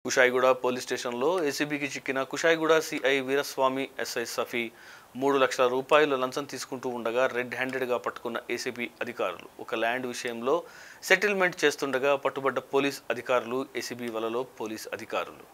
Kushaiguda police స్టేషన్లో ఏసీబీకి చిక్కిన Kushaiguda CI Veeraswamy SI సఫీ 3 లక్షల రూపాయలు లంచం తీసుకుంటూ ఉండగా రెడ్ హ్యాండెడ్గా పట్టుకున్న ఏసీబీ అధికారులు ఒక ల్యాండ్ విషయంలో సెటిల్మెంట్ చేస్తుండగా పట్టుబడ్డ పోలీస్ అధికారులు ఏసీబీ వలలో పోలీస్ అధికారులు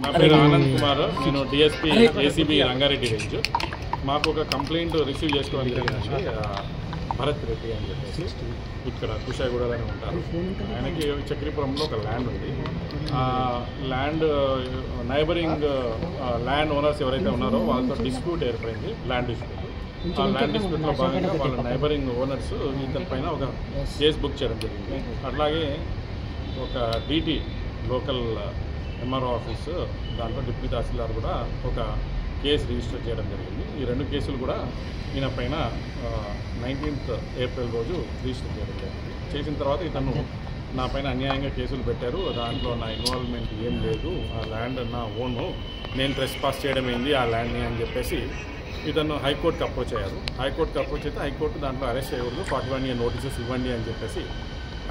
నా పేరు ఆనంద్ కుమార్. నేను డిఎస్పీ ఏసీబీ రంగారెడ్డి రేంజ్. మాకు ఒక కంప్లైంట్ రిసీవ్ చేసుకోవడానికి జరిగిందండి. భరత్ రెడ్డి అని చెప్పేసి ఇక్కడ కుషాయిగూడలోనే ఉంటారు. ఆయనకి చక్రీపురంలో ఒక ల్యాండ్ ఉంది. ఆ ల్యాండ్ నైబరింగ్ ల్యాండ్ ఓనర్స్ ఎవరైతే ఉన్నారో వాళ్ళతో డిస్ప్యూట్ ఏర్పడింది, ల్యాండ్ డిస్ప్యూట్. ఆ ల్యాండ్ డిస్ప్యూట్లో భాగంగా వాళ్ళ నైబరింగ్ ఓనర్స్ ఇతని పైన ఒక కేసు బుక్ చేయడం జరిగింది. అట్లాగే ఒక డీటీ లోకల్ ఎంఆర్ఓ ఆఫీసు దాంట్లో డిప్యూటీ తహసీల్దార్ కూడా ఒక కేసు రిజిస్టర్ చేయడం జరిగింది. ఈ 2 కేసులు కూడా ఈయన పైన 19th ఏప్రిల్ రోజు రిజిస్టర్ చేయడం జరిగింది. చేసిన తర్వాత ఇతను నా పైన అన్యాయంగా కేసులు పెట్టారు, దాంట్లో నా ఇన్వాల్వ్మెంట్ ఏం లేదు, ఆ ల్యాండ్ నా ఓను, నేను ట్రెస్పాస్ చేయడం ఏంది ఆ ల్యాండ్ని అని చెప్పేసి ఇతను హైకోర్టుకి అప్రోచ్ అయ్యారు. హైకోర్టుకి అప్రోచ్ అయితే హైకోర్టు దాంట్లో అరెస్ట్ చేయకూడదు, 41 year నోటీసెస్ ఇవ్వండి అని చెప్పేసి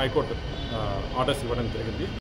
హైకోర్టు ఆర్డర్స్ ఇవ్వడం జరిగింది.